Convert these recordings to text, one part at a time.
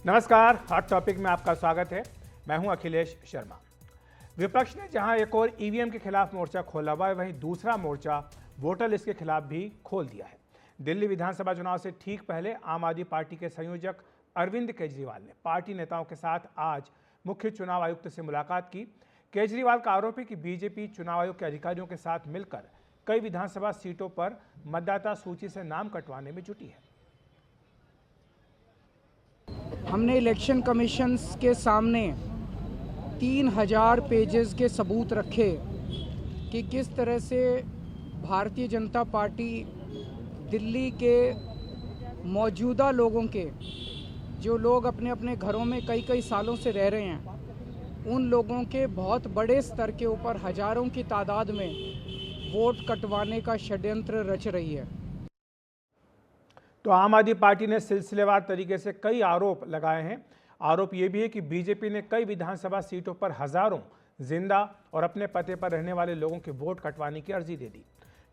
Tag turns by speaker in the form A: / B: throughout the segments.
A: नमस्कार, hot topic में आपका स्वागत है। मैं हूं अखिलेश शर्मा। विपक्ष ने जहां एक और ईवीएम के खिलाफ मोर्चा खोला हुआ है, वहीं दूसरा मोर्चा वोटर लिस्ट के खिलाफ भी खोल दिया है। दिल्ली विधानसभा चुनाव से ठीक पहले आम आदमी पार्टी के संयोजक अरविंद केजरीवाल ने पार्टी नेताओं के साथ आज मुख्य चुनाव आयुक्त से मुलाकात की। केजरीवाल का आरोप है कि बीजेपी चुनाव आयोग के अधिकारियों के साथ मिलकर कई विधानसभा सीटों पर मतदाता सूची से नाम कटवाने में जुटी है।
B: हमने इलेक्शन कमीशंस के सामने 3000 पेजेस के सबूत रखे कि किस तरह से भारतीय जनता पार्टी दिल्ली के मौजूदा लोगों के, जो लोग अपने अपने घरों में कई कई सालों से रह रहे हैं, उन लोगों के बहुत बड़े स्तर के ऊपर हजारों की तादाद में वोट कटवाने का षड्यंत्र रच रही है।
A: तो आम आदमी पार्टी ने सिलसिलेवार तरीके से कई आरोप लगाए हैं। आरोप ये भी है कि बीजेपी ने कई विधानसभा सीटों पर हजारों जिंदा और अपने पते पर रहने वाले लोगों के वोट कटवाने की अर्जी दे दी।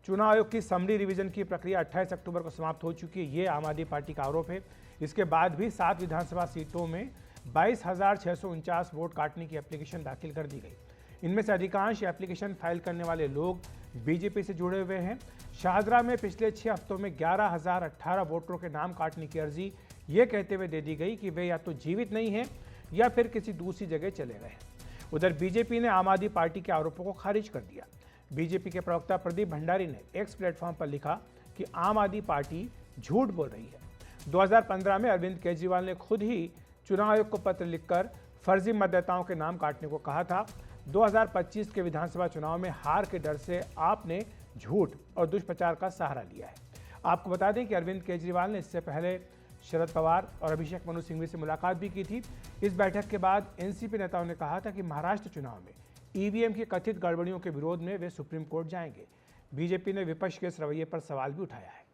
A: चुनाव आयोग की समरी रिवीजन की प्रक्रिया 28 अक्टूबर को समाप्त हो चुकी है, ये आम आदमी पार्टी का आरोप है। इसके बाद भी 7 विधानसभा सीटों में 22,649 वोट काटने की एप्लीकेशन दाखिल कर दी गई। इनमें से अधिकांश एप्लीकेशन फाइल करने वाले लोग बीजेपी से जुड़े हुए हैं। शाहदरा में पिछले 6 हफ्तों में 11,018 वोटरों के नाम काटने की अर्जी ये कहते हुए दे दी गई कि वे या तो जीवित नहीं हैं या फिर किसी दूसरी जगह चले गए हैं। उधर बीजेपी ने आम आदमी पार्टी के आरोपों को खारिज कर दिया। बीजेपी के प्रवक्ता प्रदीप भंडारी ने एक्स प्लेटफॉर्म पर लिखा कि आम आदमी पार्टी झूठ बोल रही है। 2015 में अरविंद केजरीवाल ने खुद ही चुनाव आयोग को पत्र लिखकर फर्जी मतदाताओं के नाम काटने को कहा था। 2025 के विधानसभा चुनाव में हार के डर से आपने झूठ और दुष्प्रचार का सहारा लिया है। आपको बता दें कि अरविंद केजरीवाल ने इससे पहले शरद पवार और अभिषेक मनु सिंघवी से मुलाकात भी की थी। इस बैठक के बाद एनसीपी नेताओं ने कहा था कि महाराष्ट्र चुनाव में ईवीएम की कथित गड़बड़ियों के विरोध में वे सुप्रीम कोर्ट जाएंगे। बीजेपी ने विपक्ष के इस रवैये पर सवाल भी उठाया है।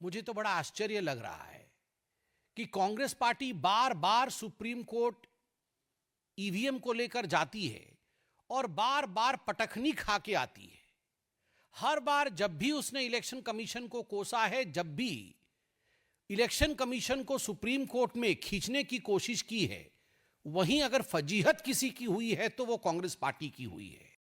C: मुझे तो बड़ा आश्चर्य लग रहा है कि कांग्रेस पार्टी बार बार सुप्रीम कोर्ट ईवीएम को लेकर जाती है और बार बार पटखनी खा के आती है। हर बार जब भी उसने इलेक्शन कमीशन को कोसा है, जब भी इलेक्शन कमीशन को सुप्रीम कोर्ट में खींचने की कोशिश की है, वहीं अगर फजीहत किसी की हुई है तो वो कांग्रेस पार्टी की हुई है।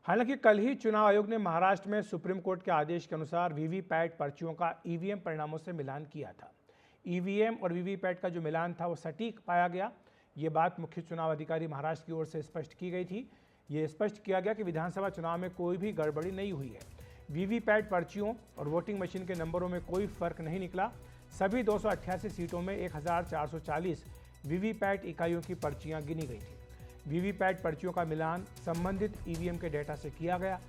A: हालांकि कल ही चुनाव आयोग ने महाराष्ट्र में सुप्रीम कोर्ट के आदेश के अनुसार वीवीपैट पर्चियों का ईवीएम परिणामों से मिलान किया था। ईवीएम और वीवीपैट का जो मिलान था वो सटीक पाया गया। ये बात मुख्य चुनाव अधिकारी महाराष्ट्र की ओर से स्पष्ट की गई थी। ये स्पष्ट किया गया कि विधानसभा चुनाव में कोई भी गड़बड़ी नहीं हुई है। वीवीपैट पर्चियों और वोटिंग मशीन के नंबरों में कोई फर्क नहीं निकला। सभी 288 सीटों में 1,440 वीवीपैट इकाइयों की पर्चियां गिनी गई थी। वीवीपैट पर्चियों का मिलान संबंधित ईवीएम के डेटा से किया गया।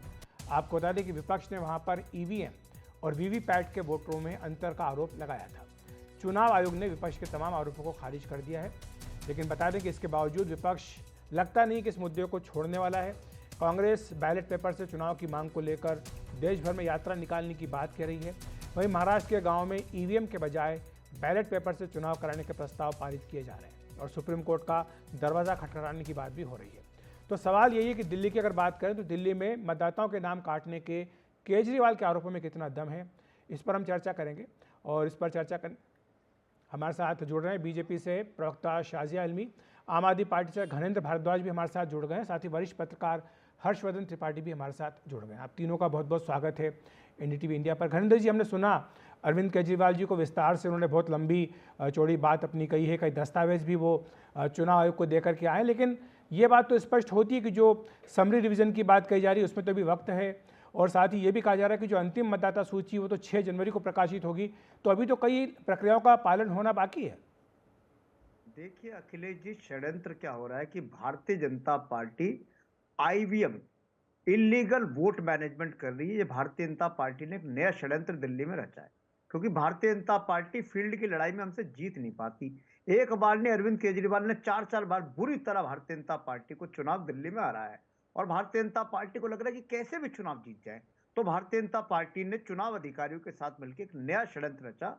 A: आपको बता दें कि विपक्ष ने वहां पर ईवीएम और वीवीपैट के वोटरों में अंतर का आरोप लगाया था। चुनाव आयोग ने विपक्ष के तमाम आरोपों को खारिज कर दिया है, लेकिन बता दें कि इसके बावजूद विपक्ष लगता नहीं कि इस मुद्दे को छोड़ने वाला है। कांग्रेस बैलेट पेपर से चुनाव की मांग को लेकर देश भर में यात्रा निकालने की बात कह रही है। वहीं महाराष्ट्र के गाँव में ईवीएम के बजाय बैलेट पेपर से चुनाव कराने के प्रस्ताव पारित किए जा रहे हैं और सुप्रीम कोर्ट का दरवाज़ा खटखटाने की बात भी हो रही है। तो सवाल यही है कि दिल्ली की अगर बात करें तो दिल्ली में मतदाताओं के नाम काटने के केजरीवाल के आरोपों में कितना दम है, इस पर हम चर्चा करेंगे। और इस पर चर्चा कर हमारे साथ जुड़ रहे हैं बीजेपी से प्रवक्ता शाजिया इल्मी, आम आदमी पार्टी से घनेंद्र भारद्वाज भी हमारे साथ जुड़ गए हैं, साथ ही वरिष्ठ पत्रकार हर्षवर्धन त्रिपाठी भी हमारे साथ जुड़ गए हैं। आप तीनों का बहुत बहुत स्वागत है एनडीटीवी इंडिया पर। घनेंद्र जी, हमने सुना अरविंद केजरीवाल जी को विस्तार से उन्होंने बहुत लंबी चौड़ी बात अपनी कही है, कई दस्तावेज भी वो चुनाव आयोग को देकर के आए, लेकिन ये बात तो स्पष्ट होती है कि जो समरी रिवीजन की बात कही जा रही है उसमें तो अभी वक्त है, और साथ ही ये भी कहा जा रहा है कि जो अंतिम मतदाता सूची वो तो 6 जनवरी को प्रकाशित होगी, तो अभी तो कई प्रक्रियाओं का पालन होना बाकी है।
D: देखिए अखिलेश जी, षड्यंत्र क्या हो रहा है कि Bharatiya Janata party IVM illegal vote management कर रही है। ये भारतीय जनता पार्टी ने एक नया षड्यंत्र दिल्ली में रचा है, क्योंकि भारतीय जनता पार्टी फील्ड की लड़ाई में हमसे जीत नहीं पाती। एक बार ने अरविंद केजरीवाल ने 4 बार बुरी तरह भारतीय जनता पार्टी को चुनाव दिल्ली में हराया है, और भारतीय जनता पार्टी को लग रहा है कि कैसे भी चुनाव जीत जाए। तो भारतीय जनता पार्टी ने चुनाव अधिकारियों के साथ मिलकर एक नया षड्यंत्र रचा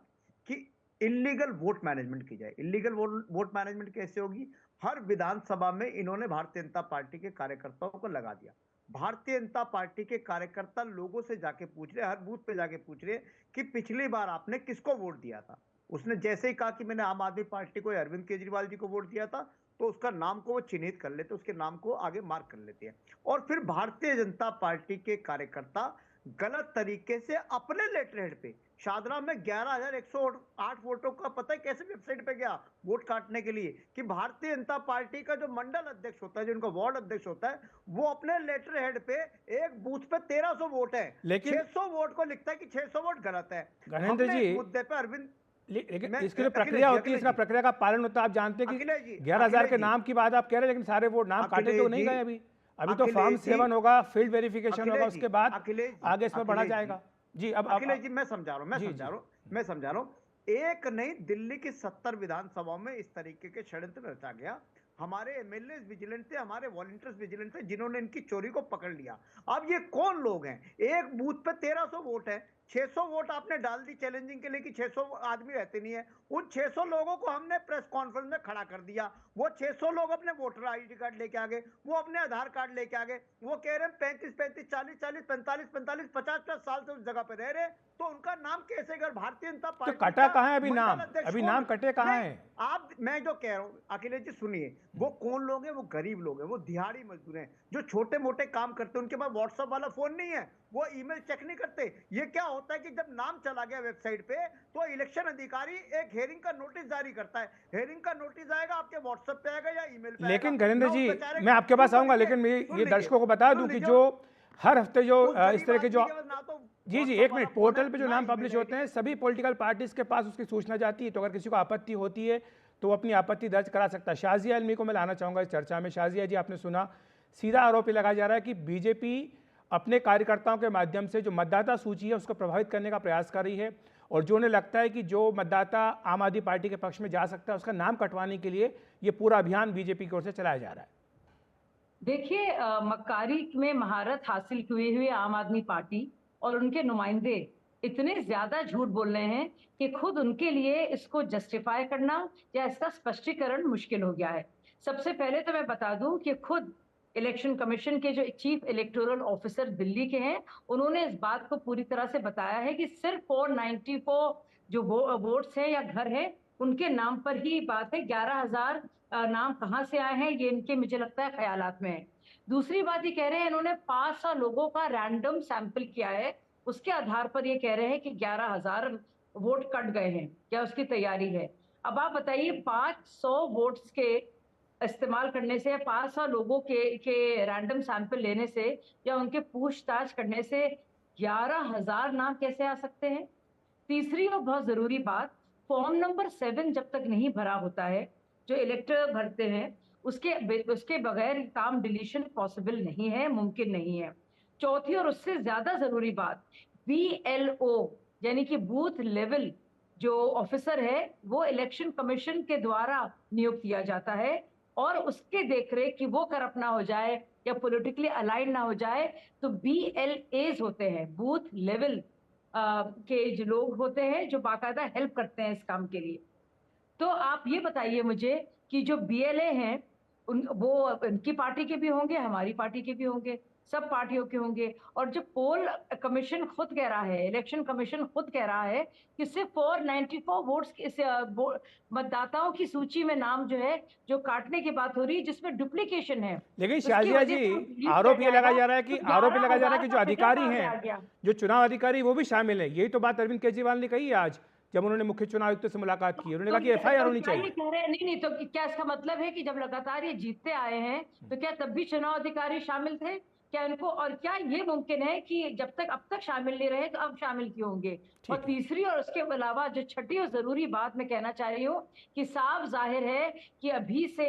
D: कि इलीगल वोट मैनेजमेंट की जाए। इलीगल वोट मैनेजमेंट कैसे होगी? हर विधानसभा में इन्होंने भारतीय जनता पार्टी के कार्यकर्ताओं को लगा दिया। भारतीय जनता पार्टी के कार्यकर्ता लोगों से जाके पूछ रहे, हर बूथ पे जाके पूछ रहे कि पिछली बार आपने किसको वोट दिया था। उसने जैसे ही कहा कि मैंने आम आदमी पार्टी को, अरविंद केजरीवाल जी को वोट दिया था, तो उसका नाम को वो चिन्हित कर लेते, उसके नाम को आगे मार्क कर लेते हैं। और फिर भारतीय जनता पार्टी के कार्यकर्ता गलत तरीके से अपने लेटर हेड पे, शादरा में 11,108 वोटों का पता है कैसे वेबसाइट पे गया वोट काटने के लिए, कि भारतीय जनता पार्टी का जो मंडल अध्यक्ष होता है, जो उनका वार्ड अध्यक्ष होता है, वो अपने लेटर हेड पे एक बूथ पे 1300 वोट है,
A: लेकिन
D: 600 वोट को लिखता है कि 600 वोट गलत है।
A: गणेंद्र
D: हमने
A: जी,
D: इस मुद्दे पे अरविंद,
A: लेकिन
D: मैं
A: इसकी जो
D: अखिलेश
A: प्रक्रिया
D: जी,
A: होती है,
D: अखिलेश
A: इसका
D: जी,
A: प्रक्रिया का पालन होता है। आप जानते हैं कि
D: अखिलेश जी,
A: 11,000 के
D: अखिलेश जी,
A: नाम की बात आप कह रहे हैं, लेकिन सारे वोट नाम काटे तो
D: अखिलेश
A: नहीं
D: जी,
A: गए अभी तो फॉर्म
D: अखिलेश जी,
A: 7 होगा, फील्ड वेरिफिकेशन होगा,
D: अखिलेश जी,
A: उसके बाद
D: अखिलेश जी,
A: आगे इसमें बढ़ा
D: अखिलेश जी,
A: जाएगा। जी, अब
D: अखिलेश जी, मैं समझा रहा हूं,
A: जी, जी।
D: मैं समझा रहा हूं। एक नहीं, दिल्ली की 70 विधानसभाओं में इस तरीके के षड्यंत्र रचा गया। हमारे एमएलए विजिलेंट थे, हमारे वॉलंटियर्स विजिलेंट थे, जिन्होंने इनकी चोरी को पकड़ लिया। अब ये कौन लोग हैं? एक बूथ पे 1300 वोट है, 600 वोट आपने डाल दी चैलेंजिंग के लिए कि 600 आदमी रहते नहीं है। उन 600 लोगों को हमने प्रेस कॉन्फ्रेंस में खड़ा कर दिया। वो 600 लोग अपने वोटर आईडी कार्ड लेके आ गए, वो अपने आधार कार्ड लेके आ गए, वो कह रहे हैं 35-35, 40-40, 45-45, 50-50 साल से उस जगह पे रह रहे, तो उनका नाम कैसे? अगर भारतीय जनता
A: तो
D: पार्टी
A: कटा
D: का
A: कहाँ है अभी
D: मंडल
A: नाम?
D: अध्यक्ष
A: अभी
D: कौन?
A: नाम कटे कहाँ
D: नहीं,
A: है?
D: आप, मैं जो कह रहा हूं अखिलेश जी सुनिए, वो कौन लोग हैं? वो गरीब लोग हैं, वो दिहाड़ी मजदूर हैं, जो छोटे मोटे काम करते हैं। उनके पास व्हाट्सएप वाला फोन नहीं है, वो ईमेल चेक नहीं करते। ये क्या होता है कि जब नाम चला गया वेबसाइट पे, तो इलेक्शन अधिकारी एक हेयरिंग का नोटिस जारी करता है। हेयरिंग का नोटिस आएगा, आपके व्हाट्सएप पे आएगा या ईमेल पे आएगा।
A: लेकिन गणेंद्र
D: ना उस
A: जी,
D: बेचारे,
A: मैं आपके पास
D: सुन
A: आऊंगा,
D: लीजिए,
A: लेकिन
D: सुन
A: ये
D: लीजिए,
A: दर्शकों को बता
D: सुन
A: दूं कि
D: लीजिए,
A: जो हर हफ्ते जो
D: उस
A: इस
D: गरीब
A: तरह के जो,
D: आदमी के पास ना तो
A: जी,
D: व्हाट्सएप
A: एक
D: वाला
A: मिनट,
D: फोन
A: पोर्टल
D: है,
A: पे जो
D: ना
A: नाम पब्लिश
D: ईमेल
A: होते
D: आईडी।
A: हैं, सभी पॉलिटिकल पार्टीज के पास उसकी सूचना जाती है। तो अगर किसी को आपत्ति होती है तो वो अपनी आपत्ति दर्ज करा सकता है। शाजिया अल्मी को मैं लाना चाहूंगा इस चर्चा में। शाजिया जी, आपने सुना, सीधा आरोप लगाया जा रहा है कि बीजेपी अपने कार्यकर्ताओं के माध्यम से जो मतदाता सूची है उसको प्रभावित करने का प्रयास कर रही है, और जो उन्हें लगता है कि जो मतदाता आम आदमी पार्टी के पक्ष में जा सकता है उसका नाम कटवाने के लिए ये पूरा अभियान बीजेपी की ओर से चलाया जा रहा है।
E: देखिए, मक्कारी में महारत हासिल हुए हुए आम आदमी पार्टी और उनके नुमाइंदे इतने ज्यादा झूठ बोल रहे हैं कि खुद उनके लिए इसको जस्टिफाई करना या इसका स्पष्टीकरण मुश्किल हो गया है। सबसे पहले तो मैं बता दूं कि खुद इलेक्शन कमीशन के जो चीफ इलेक्टोरल ऑफिसर दिल्ली के हैं, उन्होंने इस बात को पूरी तरह से बताया है कि सिर्फ 494 जो वोट्स हैं या घर हैं, उनके नाम पर ही बात है। 11,000 नाम कहाँ से आए हैं, ये इनके, मुझे लगता है, ख्यालात में है। दूसरी बात ये कह रहे हैं, इन्होंने 500 लोगों का रैंडम सैंपल किया है, उसके आधार पर ये कह रहे हैं कि 11,000 वोट कट गए हैं, क्या उसकी तैयारी है। अब आप बताइए, 500 वोट्स के इस्तेमाल करने से, 500 लोगों के रैंडम सैंपल लेने से या उनके पूछताछ करने से 11,000 नाम कैसे आ सकते हैं? तीसरी और बहुत जरूरी बात, फॉर्म नंबर 7 जब तक नहीं भरा होता है, जो इलेक्टर भरते हैं, उसके बगैर काम डिलीशन पॉसिबल नहीं है, मुमकिन नहीं है। चौथी और उससे ज्यादा जरूरी बात, BLO यानी कि बूथ लेवल जो ऑफिसर है, वो इलेक्शन कमीशन के द्वारा नियुक्त किया जाता है, और उसके देखरेख कि वो करप्ट ना हो जाए या पॉलिटिकली अलाइन ना हो जाए, तो BLAs होते हैं, बूथ लेवल के जो लोग होते हैं जो बाकायदा हेल्प करते हैं इस काम के लिए। तो आप ये बताइए मुझे कि जो BLA हैं, वो उनकी पार्टी के भी होंगे, हमारी पार्टी के भी होंगे, सब पार्टियों के होंगे। और जो पोल कमीशन खुद कह रहा है, इलेक्शन कमीशन खुद कह रहा है कि सिर्फ 494 वोट्स मतदाताओं की सूची में नाम जो है, जो काटने की बात हो रही है, जिसमें डुप्लीकेशन है।
A: लेकिन
E: उसकी
A: शाजिया
E: वजह
A: जी,
E: से डिलीट
A: आरोप
E: किया
A: ये लगाया
E: जाएगा,
A: जा रहा है कि
E: तो
A: आरोप ये लगाया जा रहा है
E: 11,000
A: कि जो
E: का फिगर
A: अधिकारी
E: कहाँ से आ
A: हैं,
E: गया?
A: जो चुनाव अधिकारी, वो भी शामिल है। यही तो बात अरविंद केजरीवाल ने कही आज जब उन्होंने मुख्य चुनाव आयुक्त से मुलाकात की। उन्होंने कहा कि FIR होनी
E: क्या ये
A: चाहिए।
E: कह रहे हैं? नहीं, तो क्या इसका मतलब है कि जब लगातार ये जीतते आए हैं, तो क्या तब भी चुनाव अधिकारी शामिल थे? क्या इनको, और क्या ये मुमकिन है कि जब तक अब तक शामिल नहीं रहे तो अब शामिल क्यों होंगे? और तीसरी और उसके अलावा जो छठी और जरूरी बात मैं कहना चाह रही हूँ कि साफ जाहिर है कि अभी से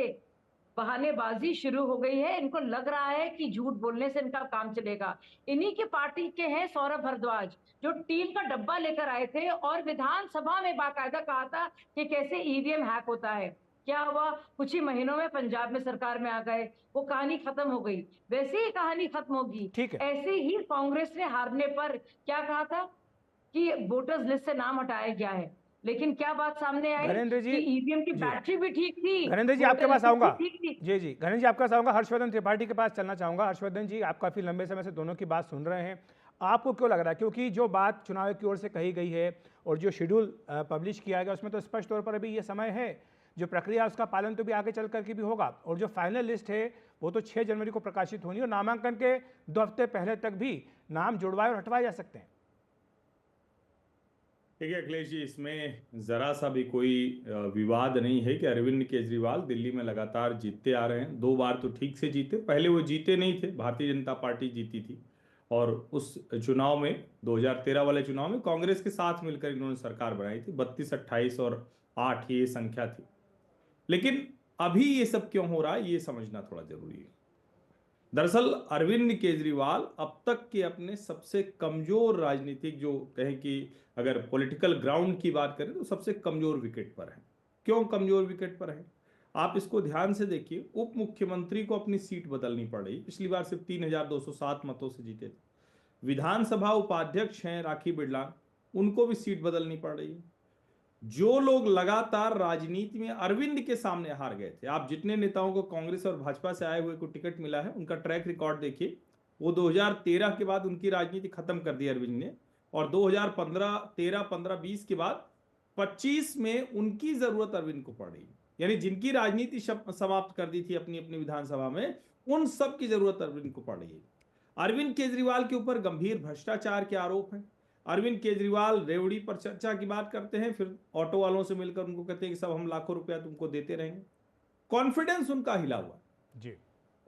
E: बहानेबाजी शुरू हो गई है। इनको लग रहा है कि झूठ बोलने से इनका काम चलेगा। इन्हीं के पार्टी के हैं सौरभ भारद्वाज, जो टीम का डब्बा लेकर आए थे और विधानसभा में बाकायदा कहा था कि कैसे EVM हैक होता है। क्या हुआ? कुछ ही महीनों में पंजाब में सरकार में आ गए, वो कहानी खत्म हो गई। वैसे ही कहानी खत्म होगी।
A: ठीक है।
E: ऐसे ही कांग्रेस ने हारने पर क्या कहा था कि वोटर्स लिस्ट से नाम हटाया गया है। लेकिन क्या बात सामने आई
A: घरेंद्र जी,
E: कि ईवीएम की
A: जी।
E: बैटरी भी ठीक थी,
A: घरेंद्र जी आपके
E: वोटर
A: पास आऊंगा।
E: लिस्ट भी ठीक थी।
A: जी घरेंद्र जी आपके पास आऊंगा। हर्षवर्धन त्रिपाठी के पास चलना चाहूंगा। हर्षवर्धन जी, आप काफी लंबे समय से दोनों की बात सुन रहे हैं, आपको क्यों लग रहा है, क्योंकि जो बात चुनाव आयोग की ओर से कही गई है और जो शेड्यूल पब्लिश किया गया उसमें तो स्पष्ट तौर पर अभी ये समय है, जो प्रक्रिया उसका पालन तो भी आगे चल करके भी होगा, और जो फाइनल लिस्ट है वो तो 6 जनवरी को प्रकाशित होनी है, और नामांकन के 2 हफ्ते पहले तक भी नाम जुड़वाए और हटवाए जा सकते हैं।
F: देखिए अखिलेश जी, इसमें जरा सा भी कोई विवाद नहीं है कि अरविंद केजरीवाल दिल्ली में लगातार जीतते आ रहे हैं। 2 बार तो ठीक से जीते, पहले वो जीते नहीं थे, भारतीय जनता पार्टी जीती थी, और उस चुनाव में 2013 वाले चुनाव में कांग्रेस के साथ मिलकर इन्होंने सरकार बनाई थी। 32, 28 और 8 ये संख्या थी। लेकिन अभी ये सब क्यों हो रहा है, ये समझना थोड़ा जरूरी है। दरअसल अरविंद केजरीवाल अब तक के अपने सबसे कमजोर राजनीतिक, जो कहें कि अगर पॉलिटिकल ग्राउंड की बात करें तो सबसे कमजोर विकेट पर है। क्यों कमजोर विकेट पर है, आप इसको ध्यान से देखिए। उप मुख्यमंत्री को अपनी सीट बदलनी पड़ रही, पिछली बार सिर्फ 3207 मतों से जीते थे। विधानसभा उपाध्यक्ष हैं राखी बिड़ला, उनको भी सीट बदलनी पड़ रही है। जो लोग लगातार राजनीति में अरविंद के सामने हार गए थे, आप जितने नेताओं को कांग्रेस और भाजपा से आए हुए को टिकट मिला है उनका ट्रैक रिकॉर्ड देखिए। वो 2013 के बाद उनकी राजनीति खत्म कर दी अरविंद ने, और 2015, 13, 15, 20 के बाद 25 में उनकी जरूरत अरविंद को पड़ रही। यानी जिनकी राजनीति समाप्त कर दी थी अपनी अपनी विधानसभा में, उन सब की जरूरत अरविंद को पड़ रही है। अरविंद केजरीवाल के ऊपर गंभीर भ्रष्टाचार के आरोप हैं। अरविंद केजरीवाल रेवड़ी पर चर्चा की बात करते हैं, फिर ऑटो वालों से मिलकर उनको कहते हैं कि सब हम लाखों रुपया तुमको देते रहेंगे। कॉन्फिडेंस उनका हिला हुआ जी।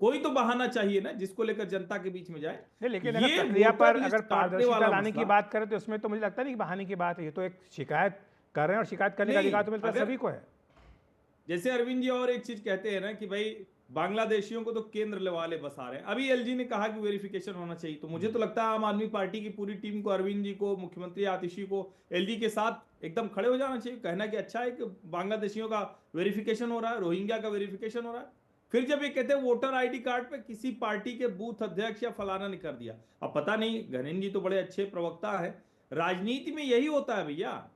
F: कोई तो बहाना चाहिए ना जिसको लेकर जनता के बीच में जाए।
A: नहीं, लेकिन अगर प्रक्रिया पर अगर पारदर्शिता लाने की बात करें तो उसमें तो मुझे लगता नहीं कि बहाने की बात है, ये तो एक शिकायत कर रहे हैं, और शिकायत करने का अधिकार तो मिलता है सभी को है।
F: जैसे अरविंद जी और एक चीज कहते हैं ना कि भाई बांग्लादेशियों को तो केंद्र वाले बसा रहे हैं। अभी एलजी ने कहा कि वेरिफिकेशन होना चाहिए, तो मुझे तो लगता है आम आदमी पार्टी की पूरी टीम को, अरविंद जी को, मुख्यमंत्री आतिशी को एलजी के साथ एकदम खड़े हो जाना चाहिए, कहना कि अच्छा है कि बांग्लादेशियों का वेरिफिकेशन हो रहा है, रोहिंग्या का वेरिफिकेशन हो रहा है। फिर जब ये कहते हैं वोटर आईडी कार्ड पे किसी पार्टी के बूथ अध्यक्ष या फलाना ने कर दिया, अब पता नहीं, घनेन्द्र जी तो बड़े अच्छे प्रवक्ता है, राजनीति में यही होता है भैया,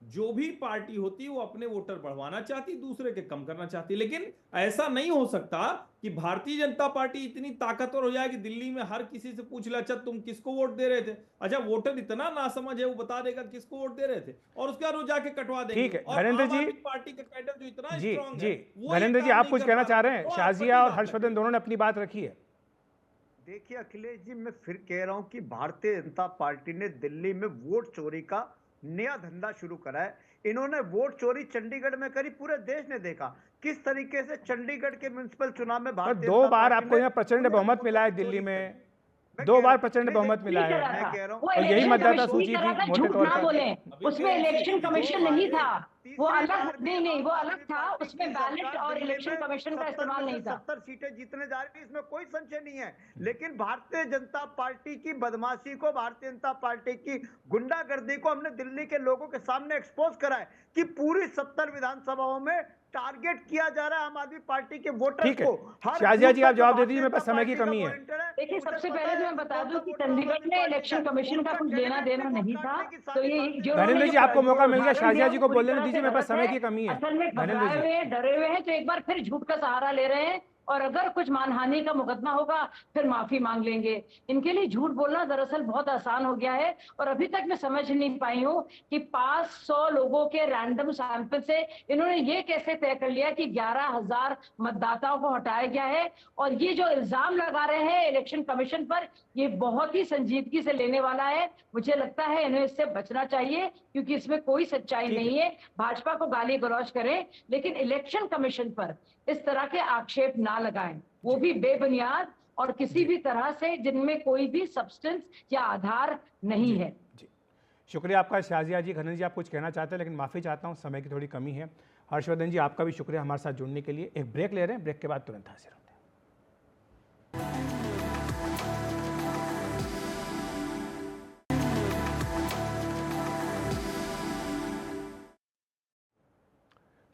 F: जो भी पार्टी होती है वो अपने वोटर बढ़वाना चाहती, दूसरे के कम करना चाहती। लेकिन ऐसा नहीं हो सकता कि भारतीय जनता पार्टी इतनी ताकतवर हो जाए कि दिल्ली में हर किसी से पूछ ले, अच्छा तुम किसको वोट दे रहे थे, अच्छा वोटर इतना नासमझ है वो बता देगा किसको वोट दे रहे थे, और उसके बाद वो जाके कटवा देंगे।
A: ठीक है घरेंद्र जी,
F: पार्टी का कैडर जो इतना
A: जी
F: स्ट्रांग
A: जी
F: है,
A: घरेंद्र जी आप कुछ कहना चाह रहे हैं? शाजिया और हर्षवर्धन दोनों ने अपनी बात रखी है।
D: देखिए अखिलेश जी, मैं फिर कह रहा हूं कि भारतीय जनता पार्टी ने दिल्ली में वोट चोरी का नया धंधा शुरू करा है। इन्होंने वोट चोरी चंडीगढ़ में करी, पूरे देश ने देखा किस तरीके से चंडीगढ़ के म्युनिसिपल चुनाव में भारतीय
A: 2 बार आपको यहाँ प्रचंड बहुमत मिला है दिल्ली में, 2 बार प्रचंड बहुमत मिला है, और यही मतदाता सूची थी मोटे तौर पर।
E: उसमें इलेक्शन कमीशन नहीं था, वो अलग नहीं वो अलग था, उसमें बैलेट और इलेक्शन कमीशन का इस्तेमाल नहीं था।
D: 70 सीटें जीतने जा रही है, इसमें कोई संशय नहीं है। लेकिन भारतीय जनता पार्टी की बदमाशी को, भारतीय जनता पार्टी की गुंडागर्दी को हमने दिल्ली के लोगों के सामने एक्सपोज करा है कि पूरी 70 विधानसभाओं में टारगेट किया जा रहा है आम आदमी पार्टी के वोटर्स को।
A: शाजिया जी आप जवाब दे दीजिए, मेरे पास समय की कमी है।
E: देखिए सबसे पहले तो मैं बता दूं कि चंडीगढ़ में इलेक्शन कमीशन का कुछ लेना देना नहीं था, तो ये जो
A: घरेंद्र जी आपको मौका मिल गया, शाजिया जी को बोलने दीजिए, मेरे पास समय की कमी है।
E: असल में घबराए हुए, डरे हुए हैं, तो एक बार फिर झूठ का सहारा ले रहे हैं, और अगर कुछ मानहानि का मुकदमा होगा फिर माफी मांग लेंगे। इनके लिए झूठ बोलना दरअसल बहुत आसान हो गया है, और अभी तक मैं समझ नहीं पाई हूँ कि 500 लोगों के रैंडम सैंपल से इन्होंने ये कैसे तय कर लिया कि 11,000 मतदाताओं को हटाया गया है। और ये जो इल्जाम लगा रहे हैं इलेक्शन कमीशन पर, ये बहुत ही संजीदगी से लेने वाला है। मुझे लगता है इन्हें इससे बचना चाहिए, क्योंकि इसमें कोई सच्चाई नहीं है। भाजपा को गाली गलौज करें, लेकिन इलेक्शन कमीशन पर इस तरह के आक्षेप ना लगाएं, वो भी बेबुनियाद और किसी भी तरह से जिनमें कोई भी सब्सटेंस या आधार नहीं है।
A: शुक्रिया आपका शाजिया जी। घनेन्द्र जी आप कुछ कहना चाहते हैं, लेकिन माफ़ी चाहता हूं, समय की थोड़ी कमी है। हर्षवर्धन जी आपका भी शुक्रिया हमारे साथ जुड़ने के लिए। एक ब्रेक ले रहे हैं, ब्रेक के बाद तुरंत हाजिर होते हैं।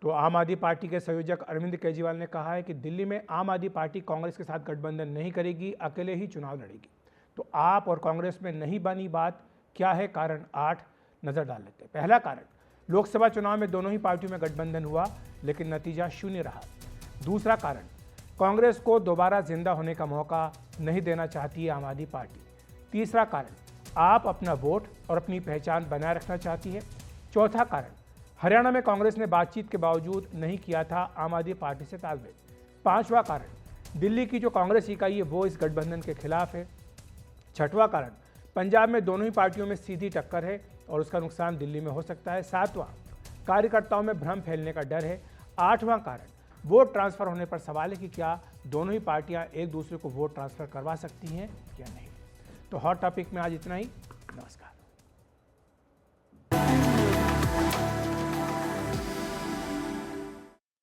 A: तो आम आदमी पार्टी के संयोजक अरविंद केजरीवाल ने कहा है कि दिल्ली में आम आदमी पार्टी कांग्रेस के साथ गठबंधन नहीं करेगी, अकेले ही चुनाव लड़ेगी। तो आप और कांग्रेस में नहीं बनी बात क्या है? कारण 8 नज़र डाल लेते हैं। पहला कारण, लोकसभा चुनाव में दोनों ही पार्टियों में गठबंधन हुआ, लेकिन नतीजा शून्य रहा। दूसरा कारण, कांग्रेस को दोबारा जिंदा होने का मौका नहीं देना चाहती है आम आदमी पार्टी। तीसरा कारण, आप अपना वोट और अपनी पहचान बनाए रखना चाहती है। चौथा कारण, हरियाणा में कांग्रेस ने बातचीत के बावजूद नहीं किया था आम आदमी पार्टी से तालमेल। पांचवा कारण, दिल्ली की जो कांग्रेस इकाई है वो इस गठबंधन के खिलाफ है। छठवां कारण, पंजाब में दोनों ही पार्टियों में सीधी टक्कर है और उसका नुकसान दिल्ली में हो सकता है। सातवां, कार्यकर्ताओं में भ्रम फैलने का डर है। आठवां कारण, वोट ट्रांसफर होने पर सवाल है कि क्या दोनों ही पार्टियां एक दूसरे को वोट ट्रांसफर करवा सकती हैं या नहीं। तो हॉट टॉपिक में आज इतना ही। नमस्कार।